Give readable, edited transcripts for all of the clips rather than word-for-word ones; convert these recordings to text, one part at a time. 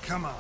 Come on.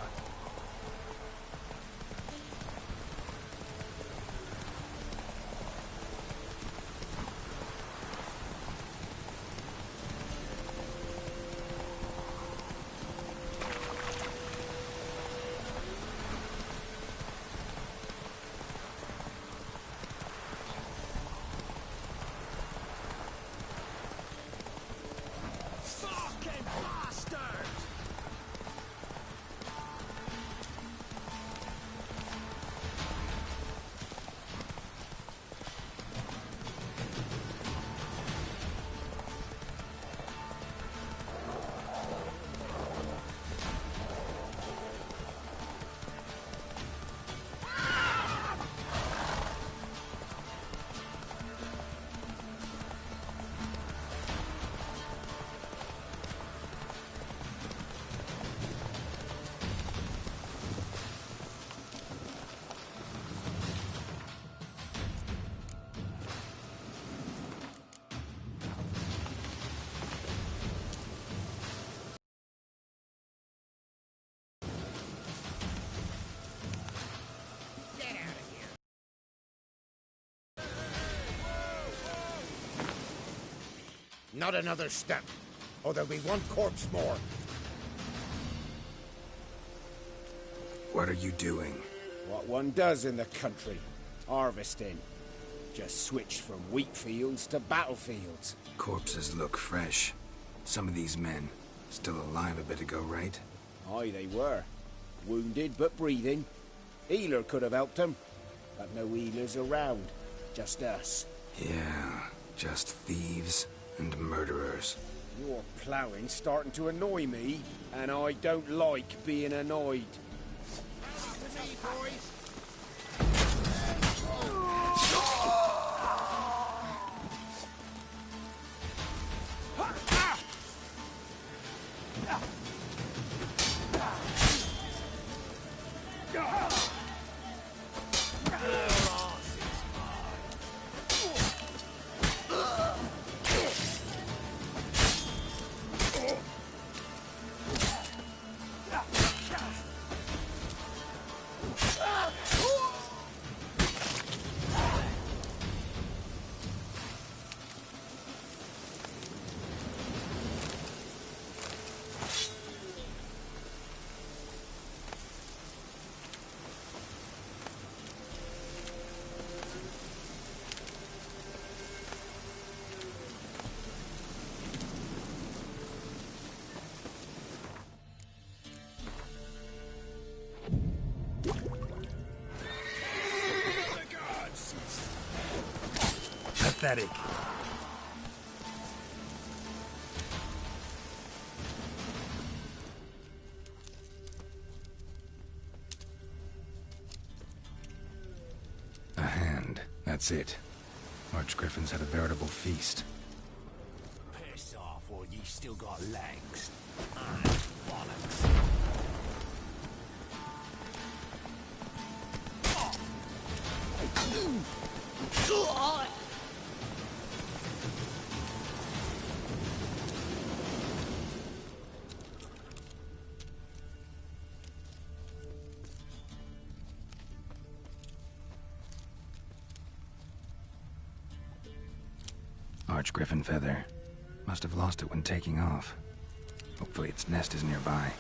Not another step, or there'll be one corpse more. What are you doing? What one does in the country. Harvesting. Just switched from wheat fields to battlefields. Corpses look fresh. Some of these men, still alive a bit ago, right? Aye, they were. Wounded but breathing. Healer could have helped them. But no healers around. Just us. Yeah, just thieves and murderers. Your ploughing's starting to annoy me, and I don't like being annoyed. To me, boys. Pathetic. A hand, that's it. Archgriffins had a veritable feast. Piss off, or ye still got legs. Ah, bollocks. Archgriffin feather. Must have lost it when taking off. Hopefully its nest is nearby.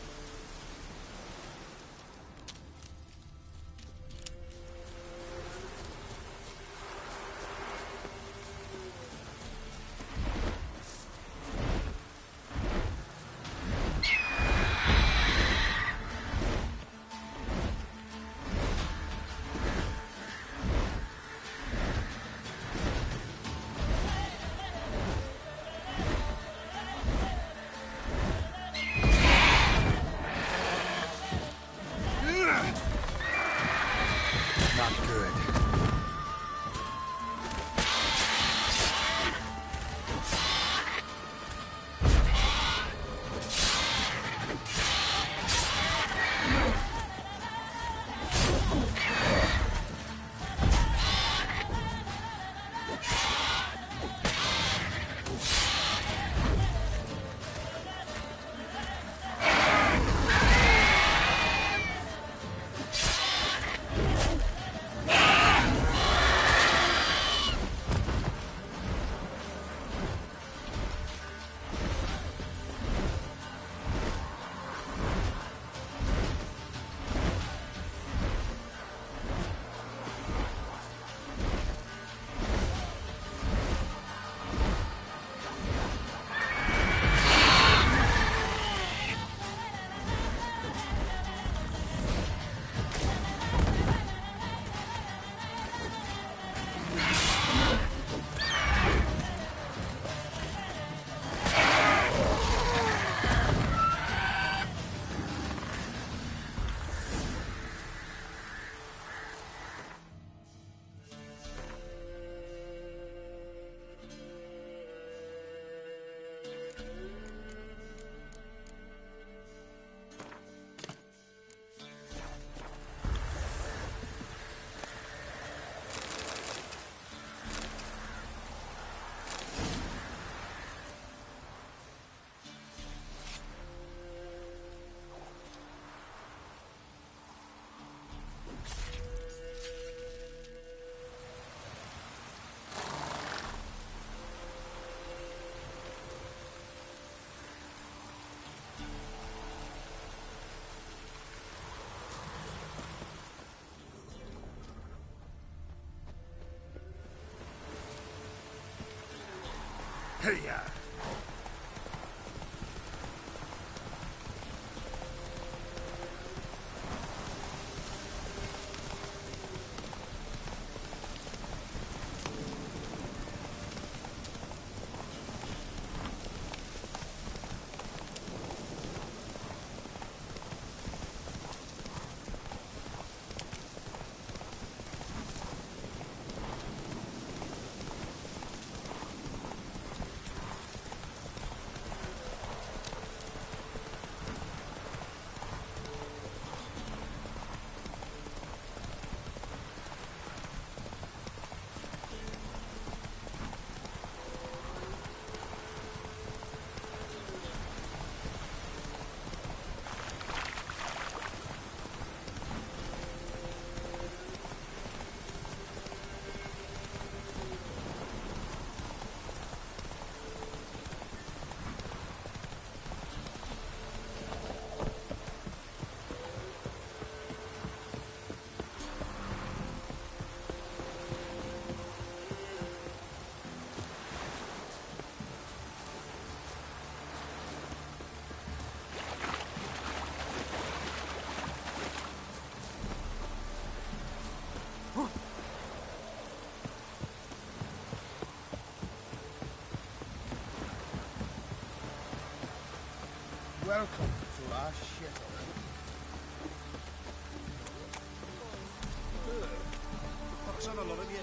Hiya! Welcome to our ship. What's on a lot of you?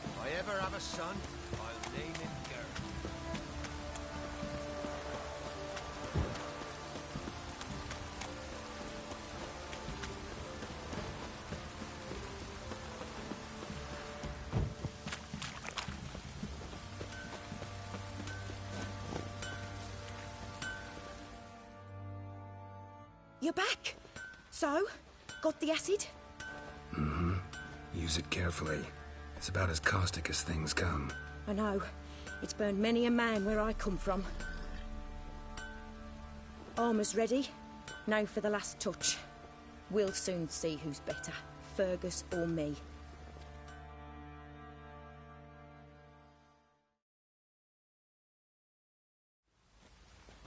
If I ever have a son, I'll name him Gert. You're back. So, got the acid? Mm-hmm. Use it carefully. It's about as caustic as things come. I know. It's burned many a man where I come from. Armour's ready. Now for the last touch. We'll soon see who's better, Fergus or me.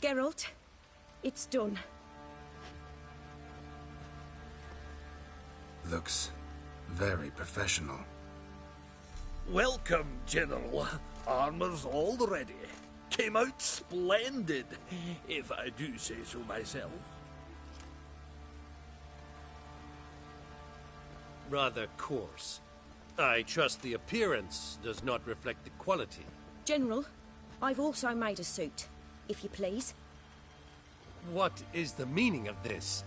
Geralt, it's done. Looks very professional. Welcome, General. Armor's all ready. Came out splendid, if I do say so myself. Rather coarse. I trust the appearance does not reflect the quality. General, I've also made a suit, if you please. What is the meaning of this?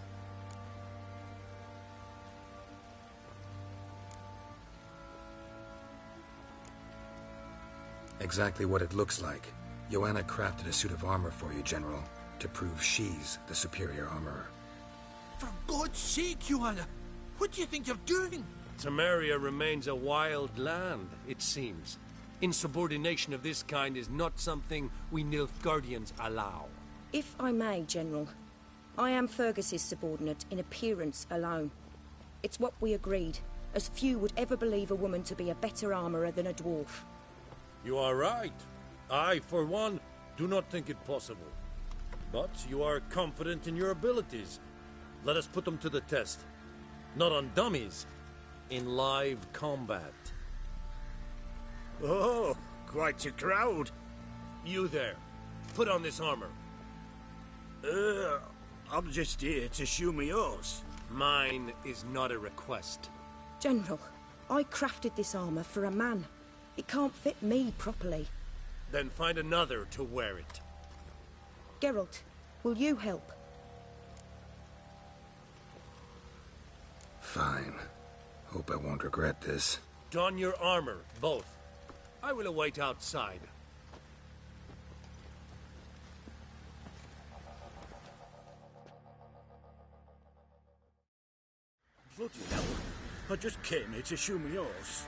Exactly what it looks like. Joanna crafted a suit of armor for you, General, to prove she's the superior armorer. For God's sake, Joanna! What do you think you're doing? Temeria remains a wild land, it seems. Insubordination of this kind is not something we Nilfgaardians allow. If I may, General, I am Fergus's subordinate in appearance alone. It's what we agreed, as few would ever believe a woman to be a better armourer than a dwarf. You are right. I, for one, do not think it possible. But you are confident in your abilities. Let us put them to the test. Not on dummies, in live combat. Oh, quite a crowd. You there, put on this armor. I'm just here to show me yours. Mine is not a request. General, I crafted this armour for a man. It can't fit me properly. Then find another to wear it. Geralt, will you help? Fine. Hope I won't regret this. Don your armor, both. I will await outside. Bloody hell. I just came here to show me yours.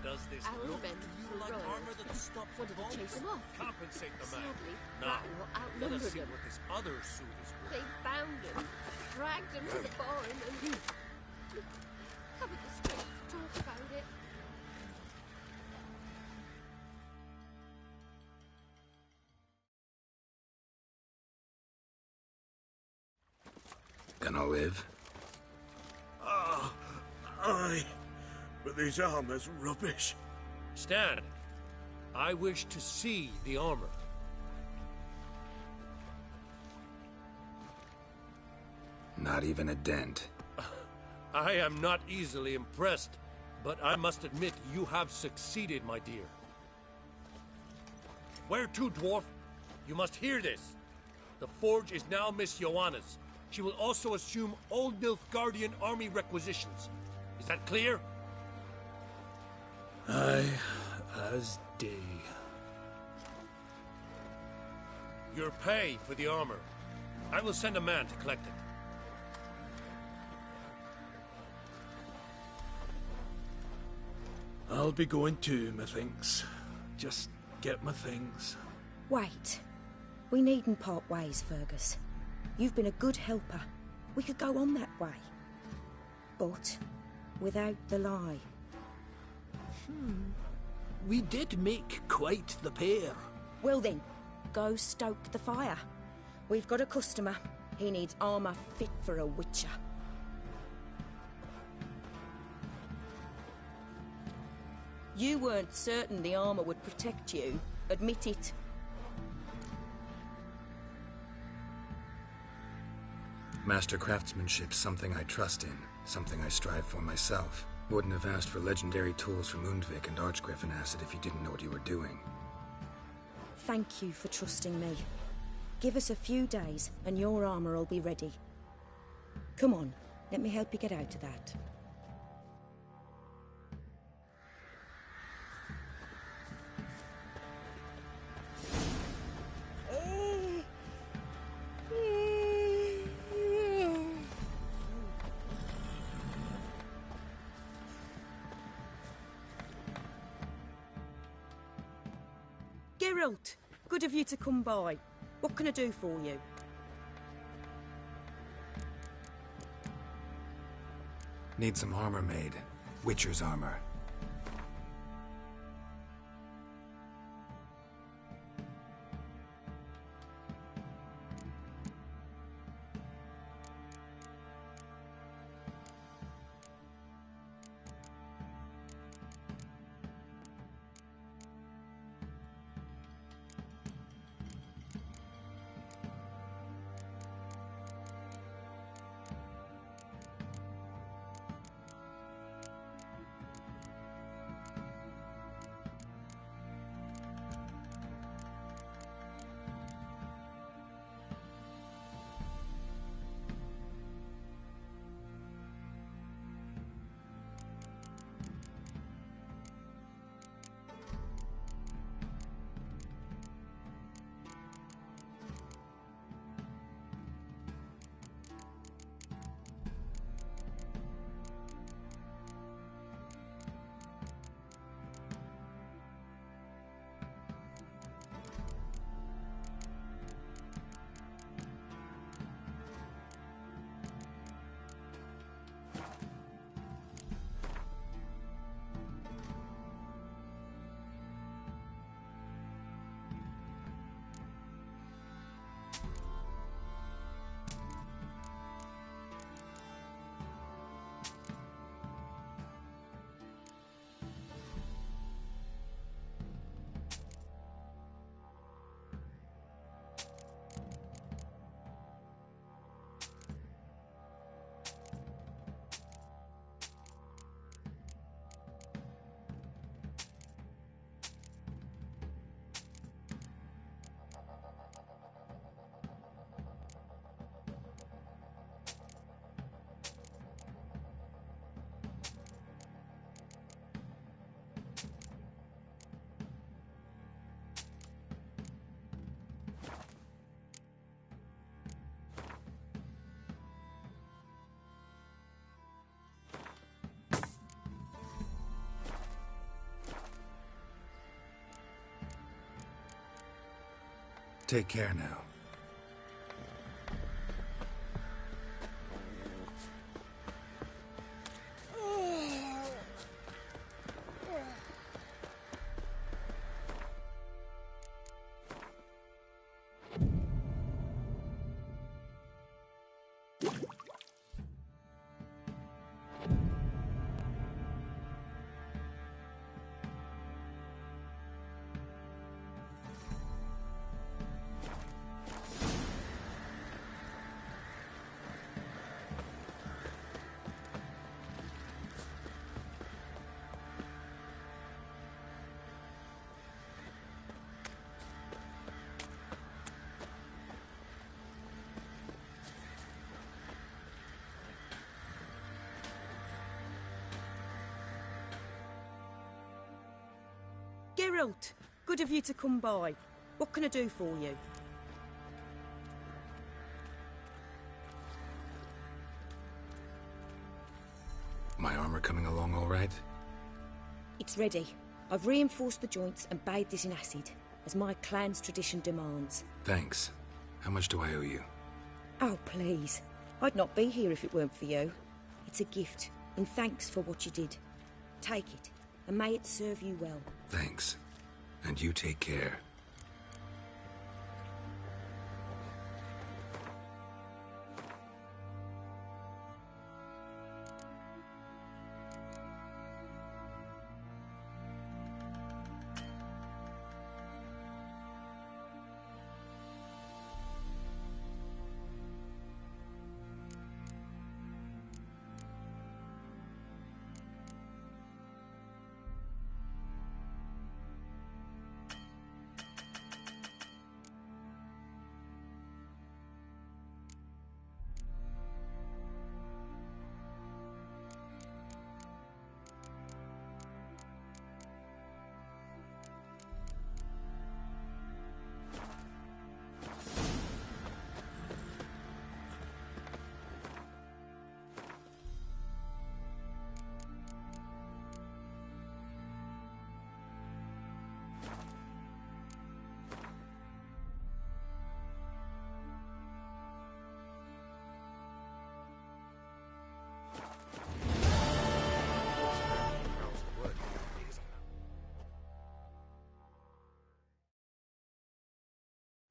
Does this Our look men to you like Royals. armor that stops Wanted to bombs? chase them off. Compensate the man. Sadly, Now, Rattle let outnumbered us see them. what this other suit is worth. They found him, dragged him to the barn, and haven't the strength to talk about it. Gonna live? Aye, but this armor's rubbish. Stand. I wish to see the armor. Not even a dent. I am not easily impressed, but I must admit you have succeeded, my dear. Where to, dwarf? You must hear this. The forge is now Miss Joanna's. She will also assume Old Nilfgaardian army requisitions. Is that clear? Aye, as day. Your pay for the armor. I will send a man to collect it. I'll be going too, methinks. Just get my things. Wait. We needn't part ways, Fergus. You've been a good helper. We could go on that way. But without the lie. We did make quite the pair. Well then, go stoke the fire. We've got a customer. He needs armor fit for a witcher. You weren't certain the armor would protect you. Admit it. Master craftsmanship's something I trust in, something I strive for myself. Wouldn't have asked for legendary tools from Undvik and Archgriffin Acid if you didn't know what you were doing. Thank you for trusting me. Give us a few days and your armor will be ready. Come on, let me help you get out of that. Geralt, good of you to come by. What can I do for you? Need some armor made. Witcher's armor. Take care now. Geralt, good of you to come by. What can I do for you? My armor coming along all right? It's ready. I've reinforced the joints and bathed it in acid, as my clan's tradition demands. Thanks. How much do I owe you? Oh, please. I'd not be here if it weren't for you. It's a gift, in thanks for what you did. Take it, and may it serve you well. Thanks. And you take care.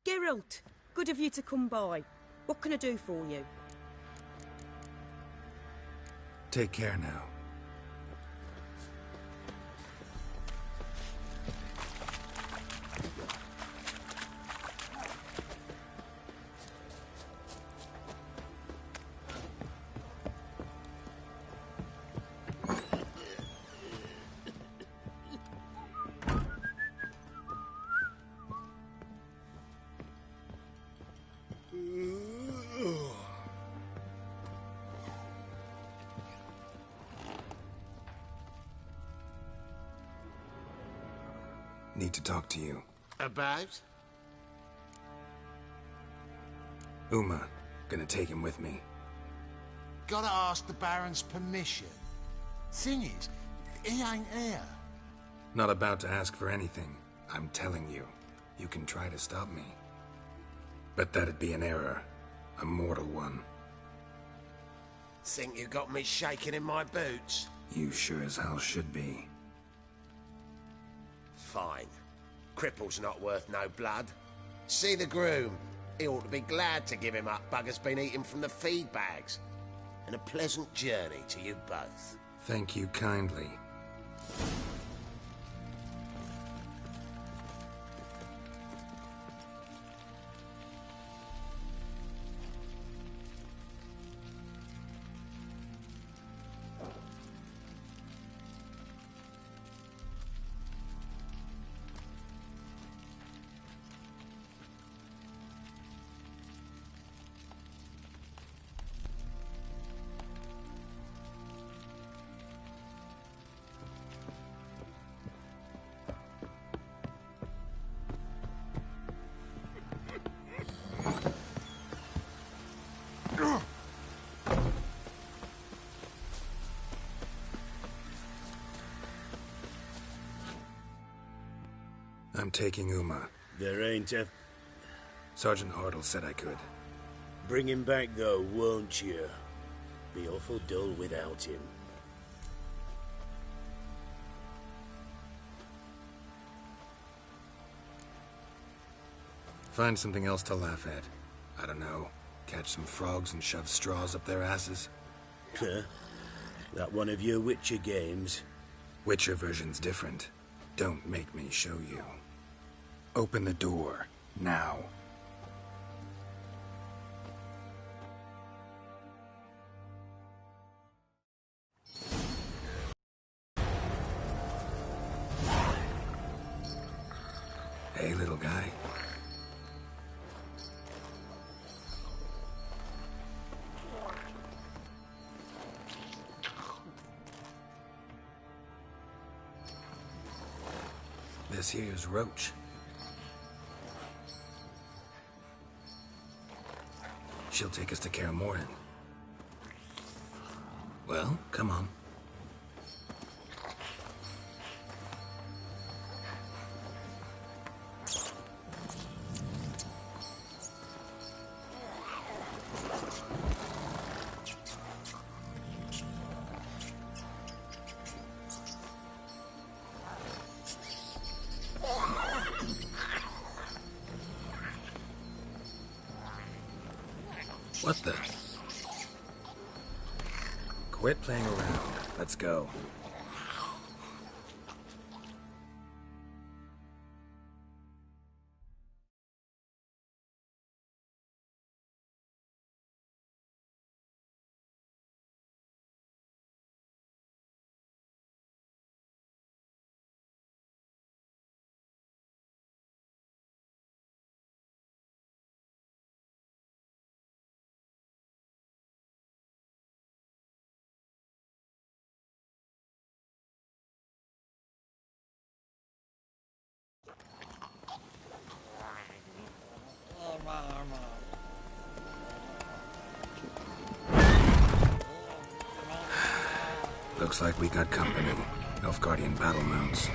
Geralt, good of you to come by. What can I do for you? Take care now. Need to talk to you. About? Uma. Gonna take him with me. Gotta ask the Baron's permission. Thing is, he ain't here. Not about to ask for anything. I'm telling you. You can try to stop me. But that'd be an error. A mortal one. Think you got me shaking in my boots? You sure as hell should be. Fine. Cripple's not worth no blood. See the groom. He ought to be glad to give him up. Bugger's been eating from the feed bags. And a pleasant journey to you both. Thank you kindly. I'm taking Uma. There ain't a... Sergeant Ardle said I could. Bring him back, though, won't you? Be awful dull without him. Find something else to laugh at. I don't know. Catch some frogs and shove straws up their asses. Huh? That one of your Witcher games? Witcher version's different. Don't make me show you. Open the door. Now. Hey, little guy. This here's Roach. She'll take us to Kaer Morhen. Well, come on. What the? Quit playing around. Let's go. Looks like we got company. Nilfgaardian battle mounts.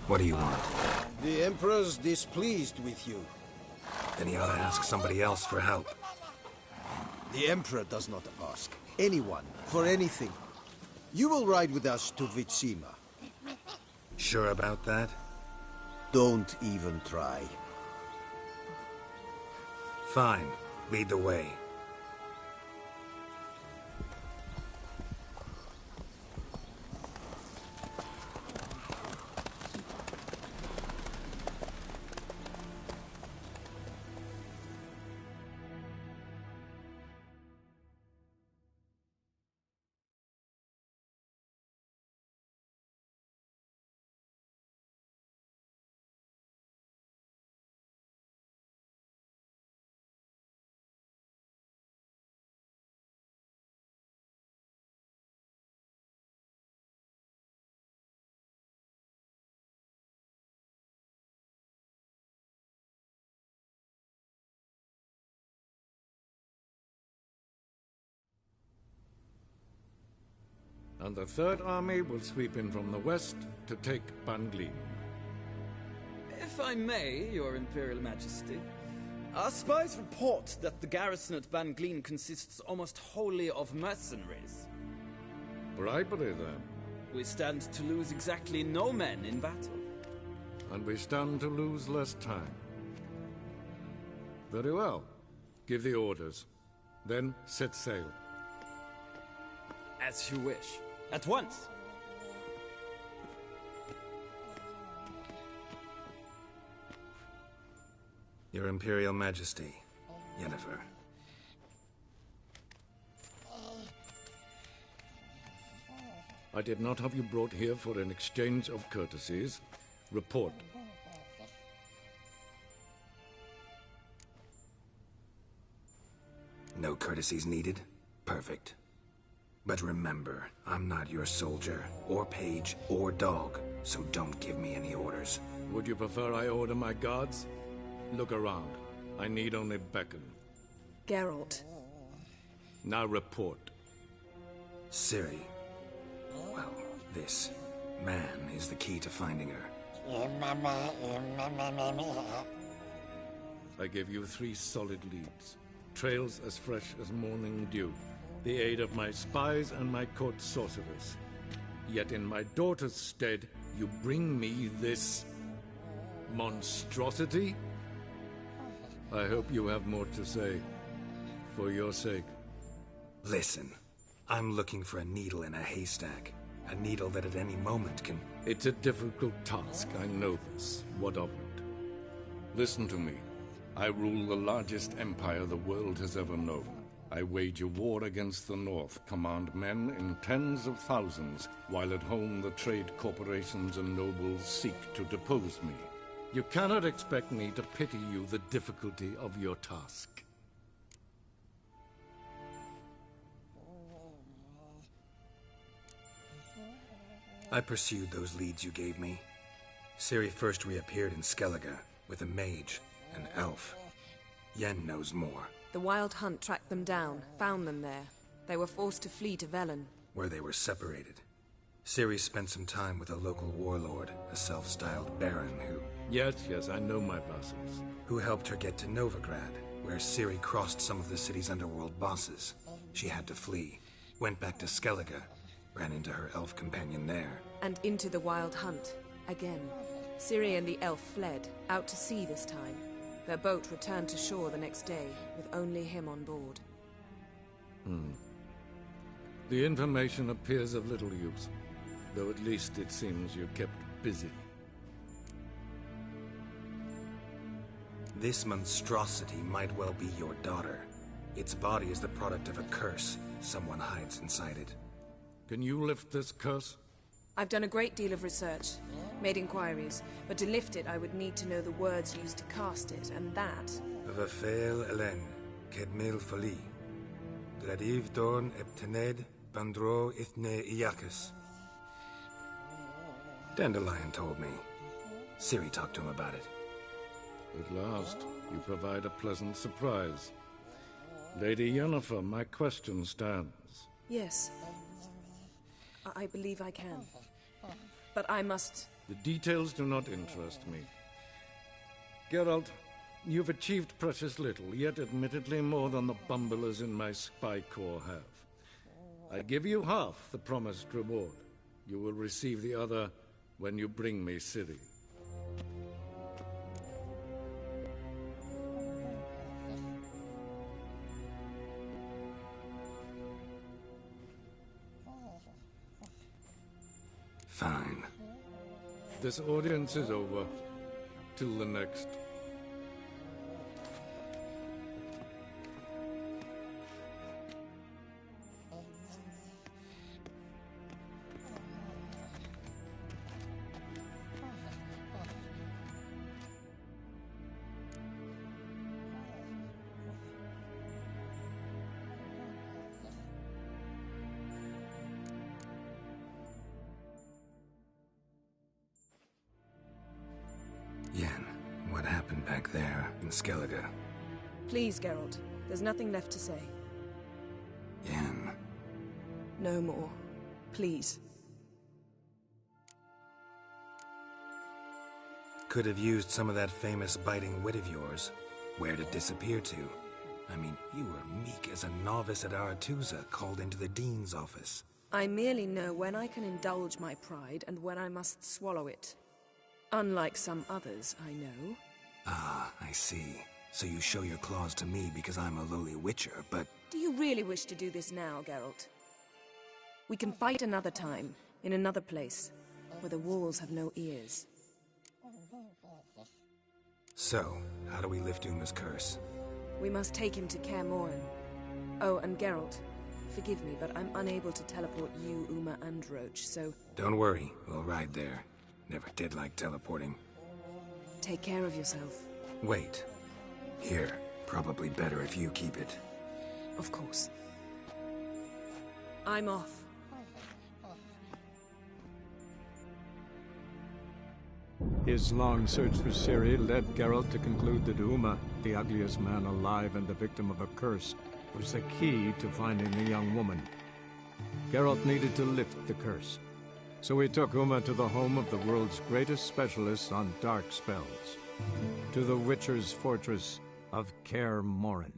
What do you want? The Emperor's displeased with you. Then he ought to ask somebody else for help. The Emperor does not ask anyone for anything. You will ride with us to Vitsima. Sure about that? Don't even try. Fine. Lead the way. And the Third Army will sweep in from the west to take Ban Glin. If I may, Your Imperial Majesty, our spies report that the garrison at Ban Glin consists almost wholly of mercenaries. Bribery, then. We stand to lose exactly no men in battle. And we stand to lose less time. Very well. Give the orders. Then set sail. As you wish. At once! Your Imperial Majesty, Yennefer. I did not have you brought here for an exchange of courtesies. Report. No courtesies needed? Perfect. But remember, I'm not your soldier, or page, or dog, so don't give me any orders. Would you prefer I order my guards? Look around. I need only beckon. Geralt. Now report. Ciri. Well, this man is the key to finding her. I gave you 3 solid leads. Trails as fresh as morning dew. The aid of my spies and my court sorcerers. Yet in my daughter's stead, you bring me this monstrosity? I hope you have more to say. For your sake. Listen, I'm looking for a needle in a haystack. A needle that at any moment can... It's a difficult task, I know this. What of it? Listen to me. I rule the largest empire the world has ever known. I wage a war against the North, command men in tens of thousands, while at home the trade corporations and nobles seek to depose me. You cannot expect me to pity you the difficulty of your task. I pursued those leads you gave me. Ciri first reappeared in Skellige with a mage, an elf. Yen knows more. The Wild Hunt tracked them down, found them there. They were forced to flee to Velen, where they were separated. Ciri spent some time with a local warlord, a self-styled baron who... Yes, I know my vassals. Who helped her get to Novigrad, where Ciri crossed some of the city's underworld bosses. She had to flee, went back to Skellige, ran into her elf companion there. And into the Wild Hunt, again. Ciri and the elf fled, out to sea this time. Their boat returned to shore the next day, with only him on board. The information appears of little use, though at least it seems you kept busy. This monstrosity might well be your daughter. Its body is the product of a curse. Someone hides inside it. Can you lift this curse? I've done a great deal of research, made inquiries, but to lift it I would need to know the words used to cast it, and that... Vafel Elen, Kedmil Fali, Gladiv Dorn Eptened, Bandro Ithne Iacus. Dandelion told me. Ciri talked to him about it. At last, you provide a pleasant surprise. Lady Yennefer, my question stands. Yes. I believe I can. But I must... The details do not interest me. Geralt, you've achieved precious little, yet admittedly more than the bumblers in my spy corps have. I give you half the promised reward. You will receive the other when you bring me Ciri. Fine. This audience is over. Till the next. Yen, what happened back there in Skellige? Please, Geralt. There's nothing left to say. Yen. No more. Please. Could have used some of that famous biting wit of yours. Where'd it disappear to? I mean, you were meek as a novice at Aretuza, called into the Dean's office. I merely know when I can indulge my pride and when I must swallow it. Unlike some others, I know. Ah, I see. So you show your claws to me because I'm a lowly witcher, but... Do you really wish to do this now, Geralt? We can fight another time, in another place, where the walls have no ears. So, how do we lift Uma's curse? We must take him to Kaer Morhen. Oh, and Geralt, forgive me, but I'm unable to teleport you, Uma, and Roach, so... Don't worry, we'll ride there. Never did like teleporting. Take care of yourself. Wait. Here. Probably better if you keep it. Of course. I'm off. His long search for Ciri led Geralt to conclude that Uma, the ugliest man alive and the victim of a curse, was the key to finding the young woman. Geralt needed to lift the curse. So he took Uma to the home of the world's greatest specialists on dark spells. To the Witcher's fortress of Kaer Morhen.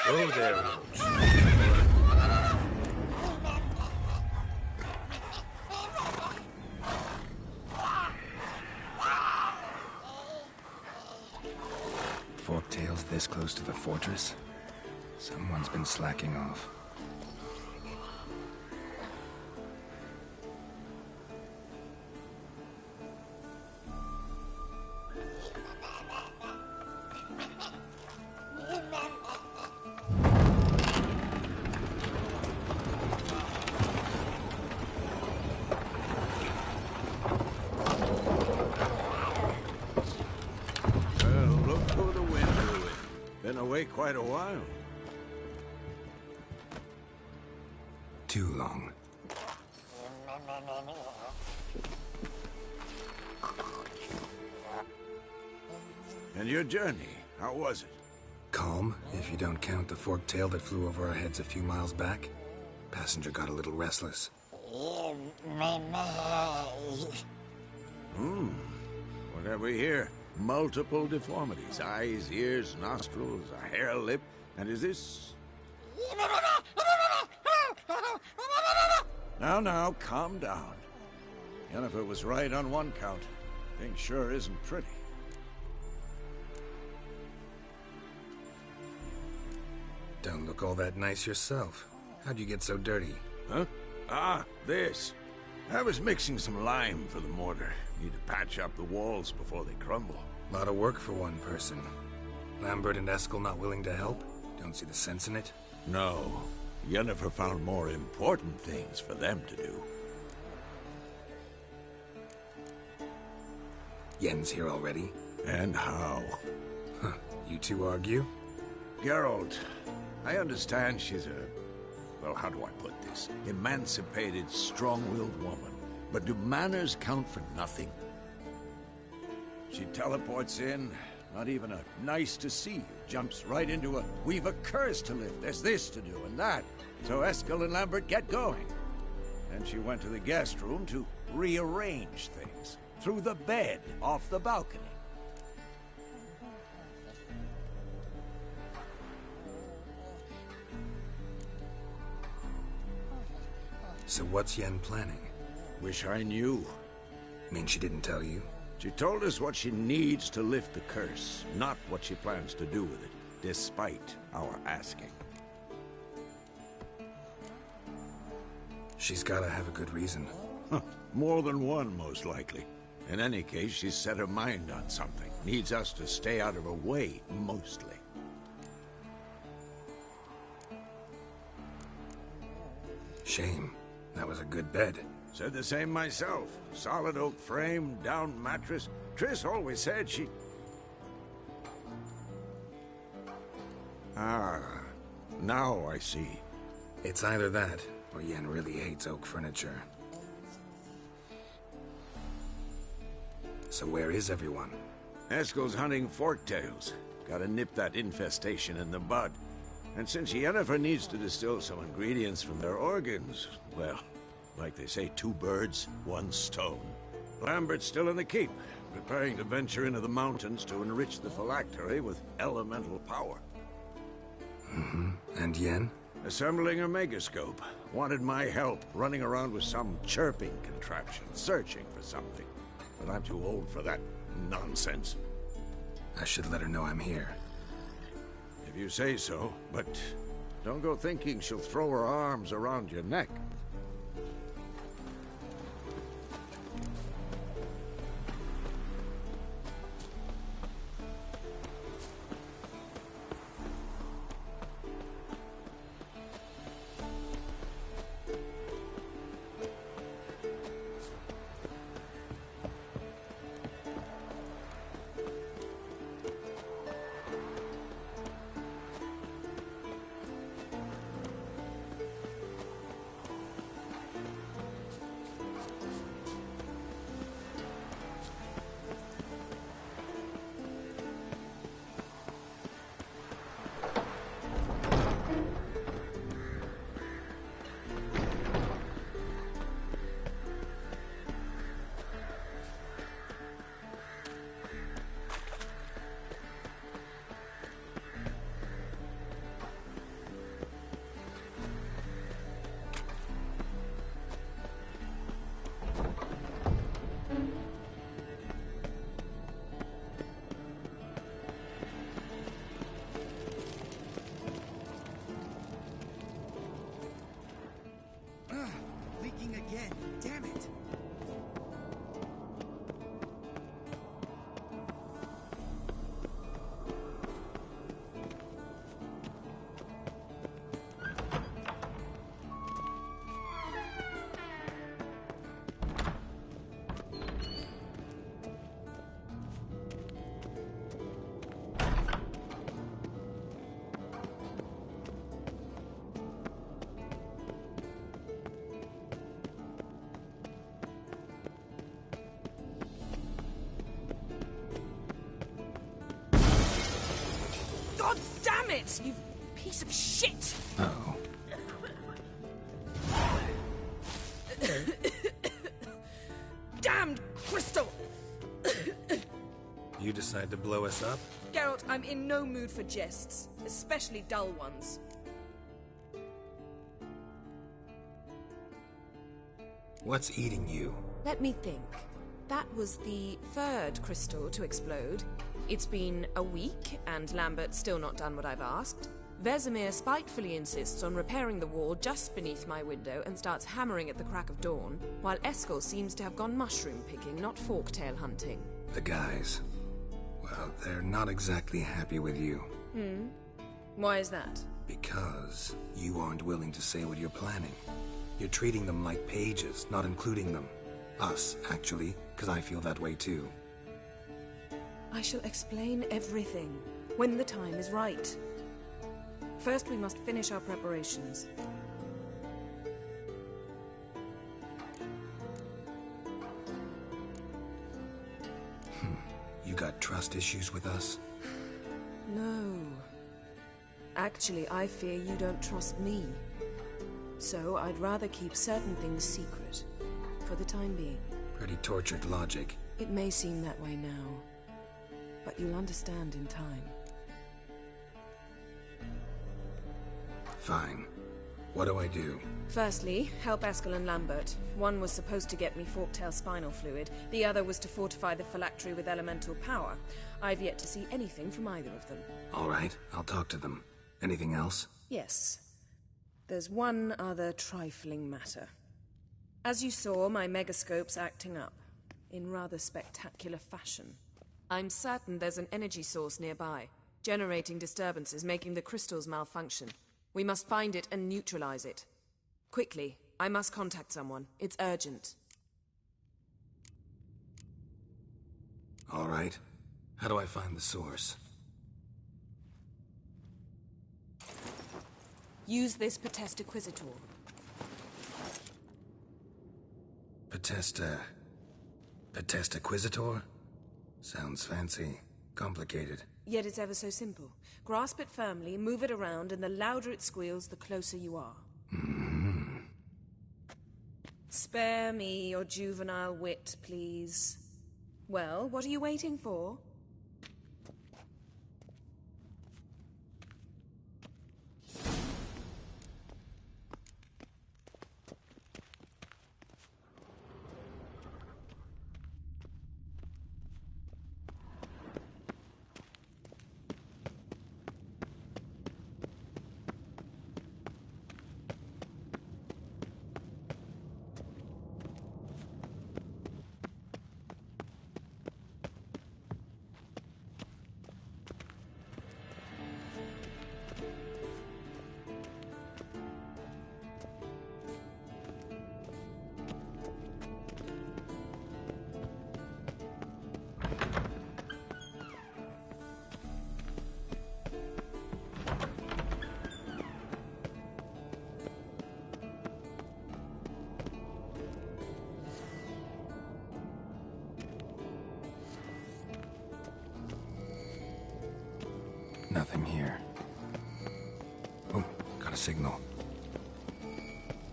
Oh, there, Roach. Forktail's this close to the fortress? Someone's been slacking off. Quite a while. Too long. And your journey, how was it? Calm, if you don't count the forktail that flew over our heads a few miles back. Passenger got a little restless. What have we here? Multiple deformities. Eyes, ears, nostrils, a hair lip. And is this... Now, calm down. Yennefer was right on one count. Thing sure isn't pretty. Don't look all that nice yourself. How'd you get so dirty? Huh? Ah, this. I was mixing some lime for the mortar. Need to patch up the walls before they crumble. Lot of work for one person. Lambert and Eskel not willing to help? Don't see the sense in it? No. Yennefer found more important things for them to do. Yen's here already? And how? Huh. You two argue? Geralt, I understand she's well, how do I put this? Emancipated, strong-willed woman. But do manners count for nothing? She teleports in, not even a nice to see you, jumps right into a we've a curse to lift, there's this to do and that. So Eskel and Lambert get going. And she went to the guest room to rearrange things. Through the bed, off the balcony. So what's Yen planning? Wish I knew. Mean she didn't tell you? She told us what she needs to lift the curse, not what she plans to do with it, despite our asking. She's gotta have a good reason. More than one, most likely. In any case, she's set her mind on something. Needs us to stay out of her way, mostly. Shame. That was a good bed. Said the same myself. Solid oak frame, down mattress. Triss always said she... Ah, now I see. It's either that, or Yen really hates oak furniture. So where is everyone? Eskel's hunting forktails. Gotta nip that infestation in the bud. And since Yennefer needs to distill some ingredients from their organs, well, like they say, 2 birds, 1 stone. Lambert's still in the keep, preparing to venture into the mountains to enrich the phylactery with elemental power. And Yen? Assembling a megascope. Wanted my help, running around with some chirping contraption, searching for something. But I'm too old for that nonsense. I should let her know I'm here. If you say so, but Don't go thinking she'll throw her arms around your neck. Leaking again. Damn it. God damn it! You piece of shit! Uh-oh. Damned crystal! You decide to blow us up? Geralt, I'm in no mood for jests, especially dull ones. What's eating you? Let me think. That was the third crystal to explode. It's been a week, and Lambert's still not done what I've asked. Vesemir spitefully insists on repairing the wall just beneath my window and starts hammering at the crack of dawn, while Eskel seems to have gone mushroom picking, not forktail hunting. The guys. Well, they're not exactly happy with you. Why is that? Because you aren't willing to say what you're planning. You're treating them like pages, not including them. Us, actually, because I feel that way too. I shall explain everything, when the time is right. First, we must finish our preparations. You got trust issues with us? No. Actually, I fear you don't trust me. So I'd rather keep certain things secret, for the time being. Pretty tortured logic. It may seem that way now, but you'll understand in time. Fine. What do I do? Firstly, help Eskel and Lambert. One was supposed to get me forktail spinal fluid, the other was to fortify the phylactery with elemental power. I've yet to see anything from either of them. All right, I'll talk to them. Anything else? Yes. There's one other trifling matter. As you saw, my megascope's acting up, in rather spectacular fashion. I'm certain there's an energy source nearby, generating disturbances, making the crystals malfunction. We must find it and neutralize it. Quickly, I must contact someone. It's urgent. All right. How do I find the source? Use this Potesta Quisitor. Potesta Quisitor? Sounds fancy. Complicated. Yet it's ever so simple. Grasp it firmly, move it around, and the louder it squeals, the closer you are. Spare me your juvenile wit, please. Well, what are you waiting for? Nothing here. Oh, got a signal.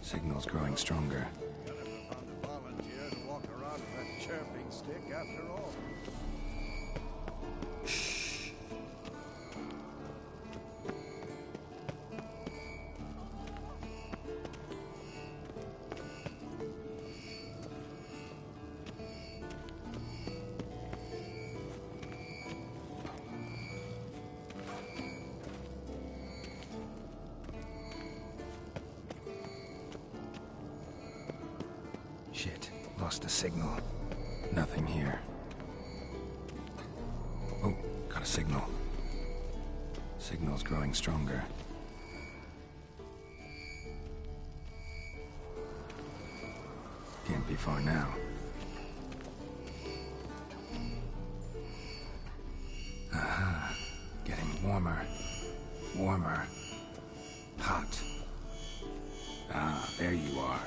Signal's growing stronger. Gotta have found a volunteer to walk around with that chirping stick after all. Shh. Shit, lost the signal. Nothing here. Oh, got a signal. Signal's growing stronger. Can't be far now. Aha. Getting warmer. Warmer. Hot. Ah, there you are.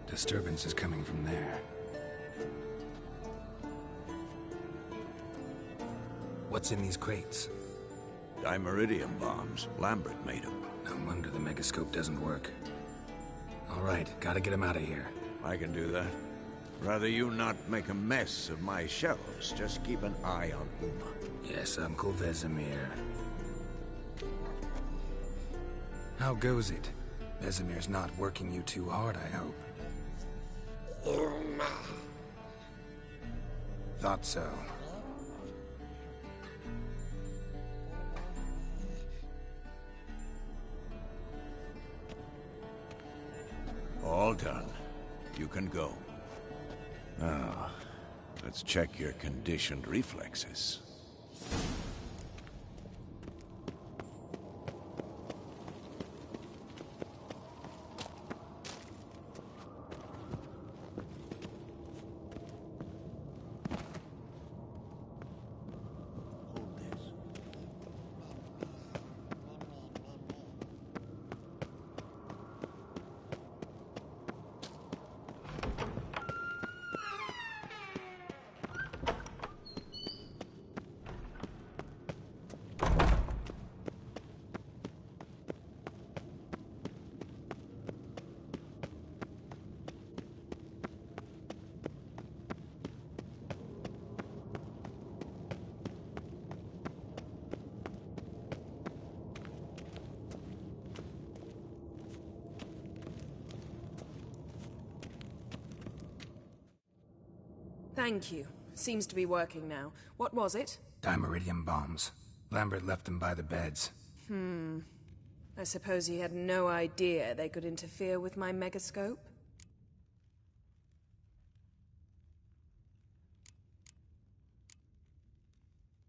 Disturbance is coming from there. What's in these crates? Dimeridium bombs. Lambert made them. No wonder the megascope doesn't work. All right, gotta get him out of here. I can do that. Rather you not make a mess of my shelves. Just keep an eye on Uma. Yes, Uncle Vesemir. How goes it? Vesemir's not working you too hard, I hope. Thought so. All done. You can go. Now, let's check your conditioned reflexes. Thank you. Seems to be working now. What was it? Dimeridium bombs. Lambert left them by the beds. I suppose he had no idea they could interfere with my megascope?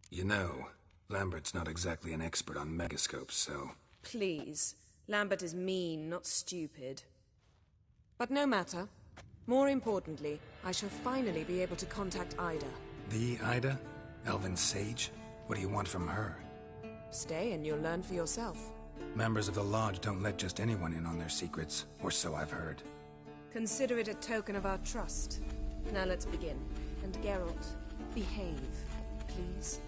You know, Lambert's not exactly an expert on megascopes, so... Please. Lambert is mean, not stupid. But no matter. More importantly, I shall finally be able to contact Ida. The Ida? Elven sage? What do you want from her? Stay and you'll learn for yourself. Members of the Lodge don't let just anyone in on their secrets, or so I've heard. Consider it a token of our trust. Now let's begin. And Geralt, behave, please.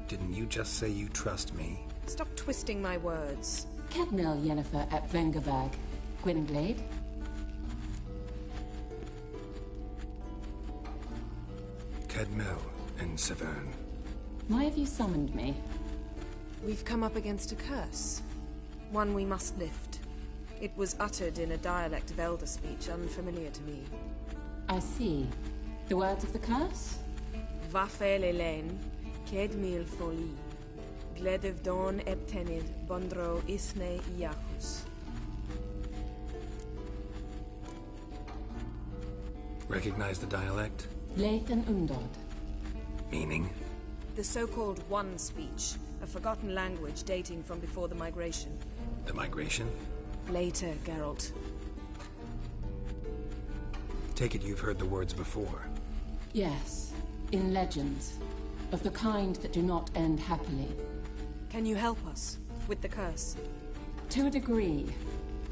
Didn't you just say you trust me? Stop twisting my words. Cadmel Yennefer at Vengerberg. Gwynblade? Cadmel and Severn. Why have you summoned me? We've come up against a curse. One we must lift. It was uttered in a dialect of Elder speech unfamiliar to me. I see. The words of the curse? Vafel Elaine, Kedmil Foli, Gledev Don Ebtenid, Bondro Isne Iacus. Recognize the dialect? Leith and Undod. Meaning? The so-called One speech, a forgotten language dating from before the migration. The migration? Later, Geralt. Take it you've heard the words before. Yes, in legends. Of the kind that do not end happily. Can you help us with the curse? To a degree.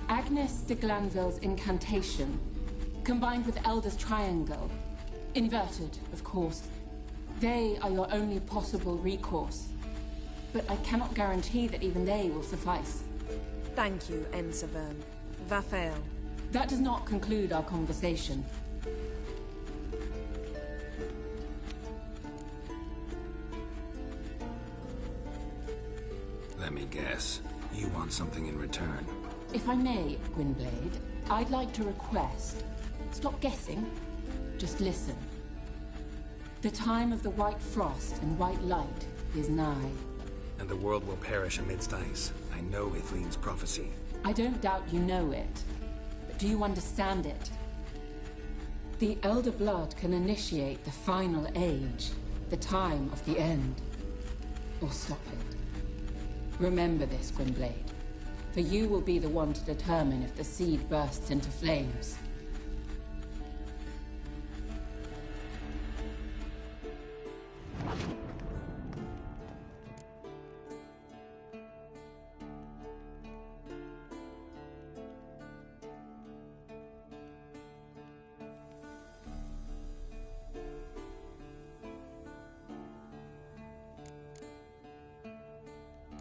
Agnes de Glanville's incantation, combined with Elder's Triangle. Inverted, of course. They are your only possible recourse. But I cannot guarantee that even they will suffice. Thank you, Ensavern. Vafael. That does not conclude our conversation. Let me guess. You want something in return. If I may, Gwynblade, I'd like to request. Stop guessing. Just listen. The time of the white frost and white light is nigh. And the world will perish amidst ice. I know Ithleen's prophecy. I don't doubt you know it. But do you understand it? The Elder Blood can initiate the final age, the time of the end. Or stop it. Remember this, Gwynblade. For you will be the one to determine if the seed bursts into flames.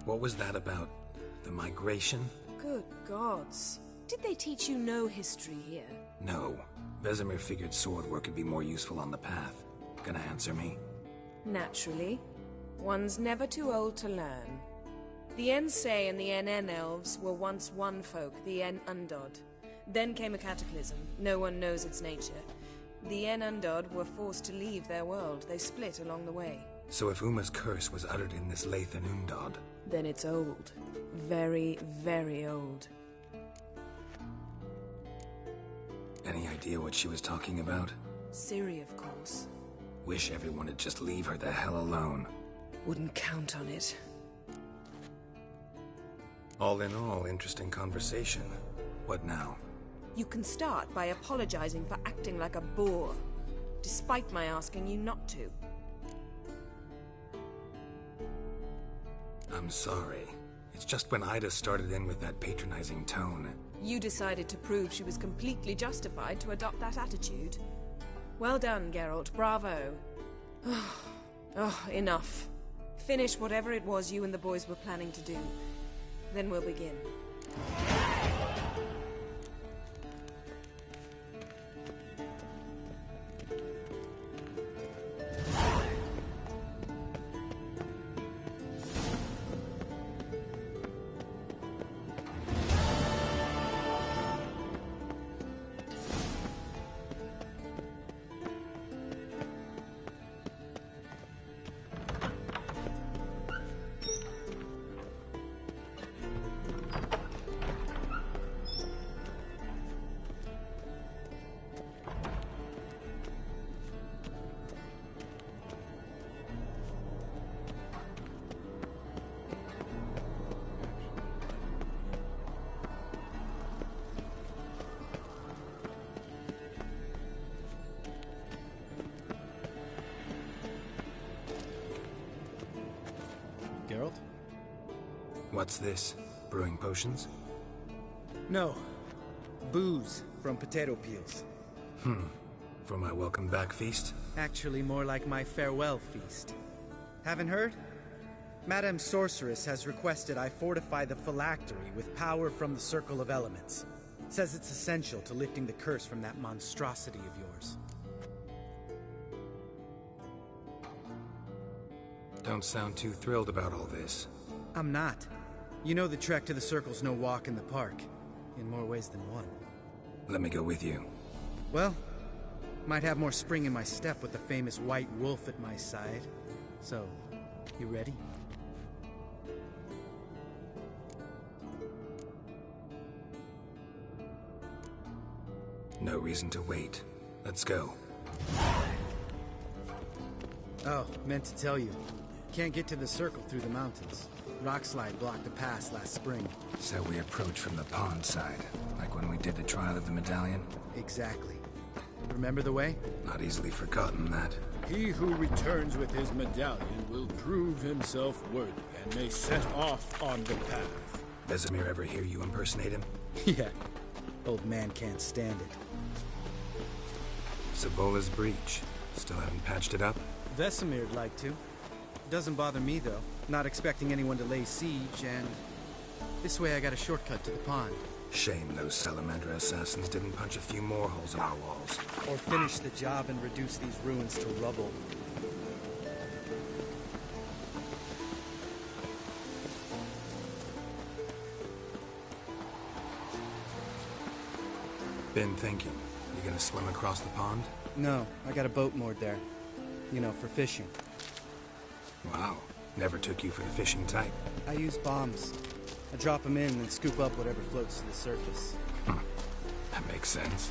What was that about? The migration? Good gods. Did they teach you no history here? No. Vesemir figured sword work would be more useful on the path. Gonna answer me? Naturally. One's never too old to learn. The Ensei and the NN elves were once one folk, the En Undod. Then came a cataclysm. No one knows its nature. The En Undod were forced to leave their world. They split along the way. So if Uma's curse was uttered in this Lathan Undod, then it's old. Very, very old. Any idea what she was talking about? Ciri, of course. Wish everyone would just leave her the hell alone. Wouldn't count on it. All in all, interesting conversation. What now? You can start by apologizing for acting like a boor, despite my asking you not to. I'm sorry. It's just when Ida started in with that patronizing tone. You decided to prove she was completely justified to adopt that attitude. Well done, Geralt. Bravo. Enough. Finish whatever it was you and the boys were planning to do. Then we'll begin. Geralt? What's this? Brewing potions? No. Booze from potato peels. For my welcome back feast? Actually, more like my farewell feast. Haven't heard? Madame Sorceress has requested I fortify the phylactery with power from the Circle of Elements. Says it's essential to lifting the curse from that monstrosity of yours. Don't sound too thrilled about all this. I'm not. You know the trek to the Circle's no walk in the park. In more ways than one. Let me go with you. Well, might have more spring in my step with the famous White Wolf at my side. So, you ready? No reason to wait. Let's go. Oh, meant to tell you. Can't get to the Circle through the mountains. Rockslide blocked the pass last spring. So we approach from the pond side, like when we did the trial of the medallion? Exactly. Remember the way? Not easily forgotten, that. He who returns with his medallion will prove himself worthy and may set off on the path. Vesemir ever hear you impersonate him? Yeah. Old man can't stand it. Savola's breach. Still haven't patched it up? Vesemir'd like to. Doesn't bother me, though. Not expecting anyone to lay siege, and... this way I got a shortcut to the pond. Shame those Salamandra assassins didn't punch a few more holes in our walls. Or finish the job and reduce these ruins to rubble. Been thinking. You gonna swim across the pond? No, I got a boat moored there. You know, for fishing. Wow. Never took you for the fishing type. I use bombs. I drop them in and scoop up whatever floats to the surface. That makes sense.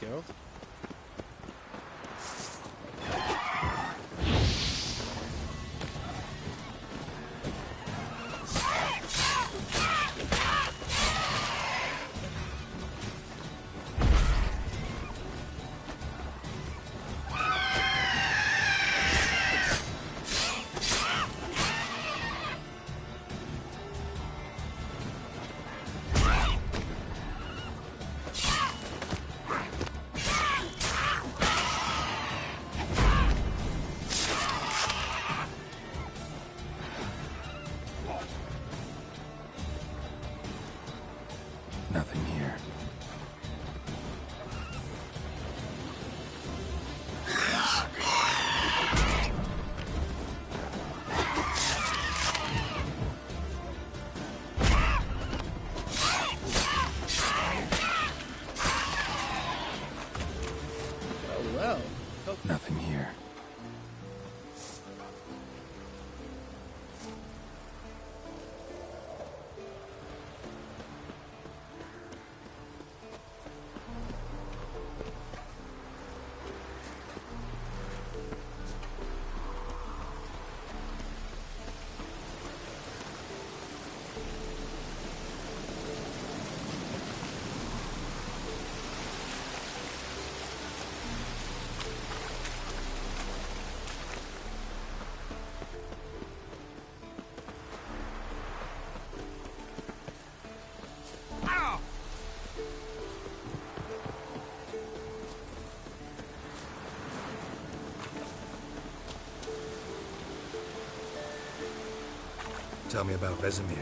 Geralt? Nothing here. Oh, well. Nothing here. Tell me about Vesemir.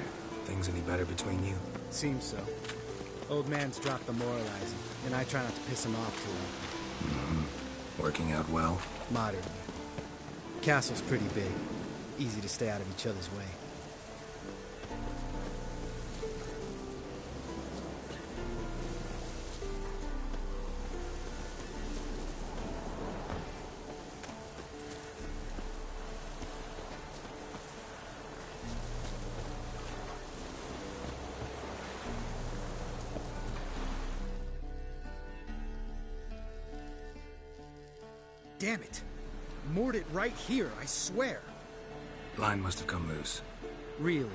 Things any better between you? Seems so. Old man's dropped the moralizing, and I try not to piss him off too often. Working out well? Moderately. Castle's pretty big. Easy to stay out of each other's way. Damn it! Moored it right here, I swear. Line must have come loose. Really?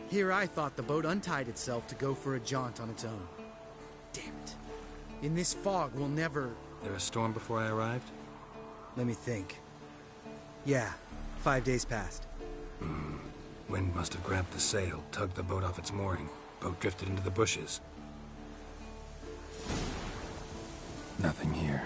Here I thought the boat untied itself to go for a jaunt on its own. Damn it. In this fog, we'll never... There a storm before I arrived? Let me think. Yeah, 5 days passed. Wind must have grabbed the sail, tugged the boat off its mooring. Boat drifted into the bushes. Nothing here.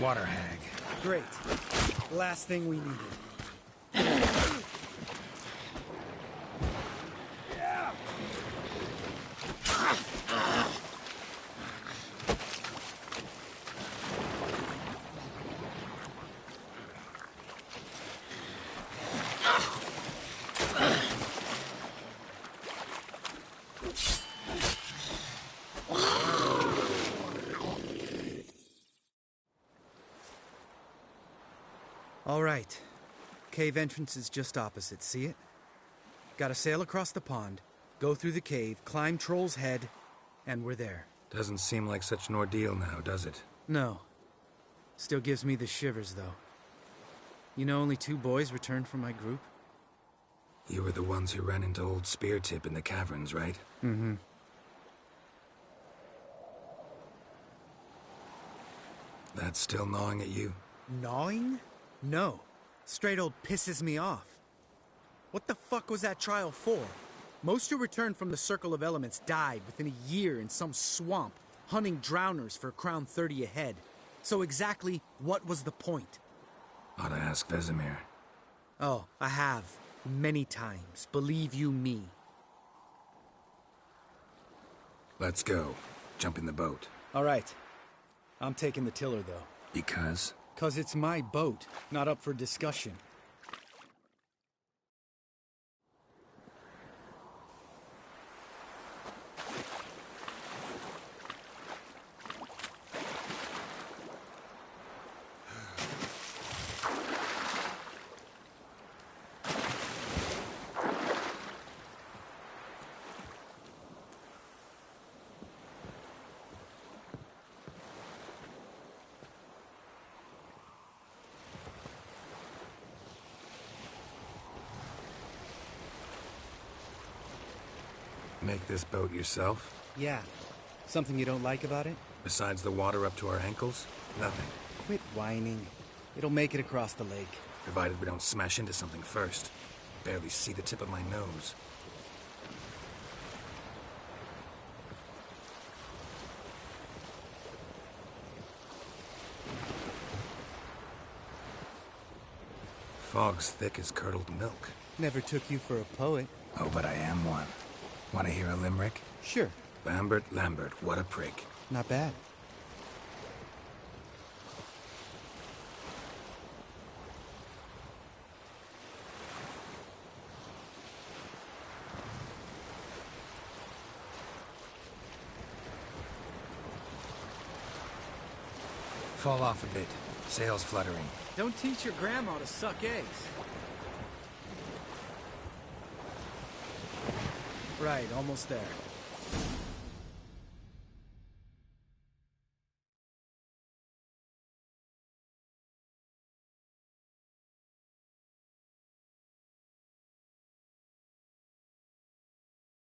Water hag. Great. Last thing we needed. All right. Cave entrance is just opposite, see it? Gotta sail across the pond, go through the cave, climb Troll's Head, and we're there. Doesn't seem like such an ordeal now, does it? No. Still gives me the shivers, though. You know only 2 boys returned from my group? You were the ones who ran into old Speartip in the caverns, right? Mm-hmm. That's still gnawing at you? Gnawing? No. Straight old pisses me off. What the fuck was that trial for? Most who returned from the Circle of Elements died within a year in some swamp, hunting drowners for a crown 30 a head. So exactly what was the point? Ought to ask Vesemir. Oh, I have. Many times. Believe you me. Let's go. Jump in the boat. All right. I'm taking the tiller, though. Because? 'Cause it's my boat, not up for discussion. Make this boat yourself? Yeah. Something you don't like about it? Besides the water up to our ankles? Nothing. Quit whining. It'll make it across the lake. Provided we don't smash into something first. Barely see the tip of my nose. Fog's thick as curdled milk. Never took you for a poet. Oh, but I am one. Want to hear a limerick? Sure. Lambert, what a prick. Not bad. Fall off a bit. Sails fluttering. Don't teach your grandma to suck eggs. Right, almost there.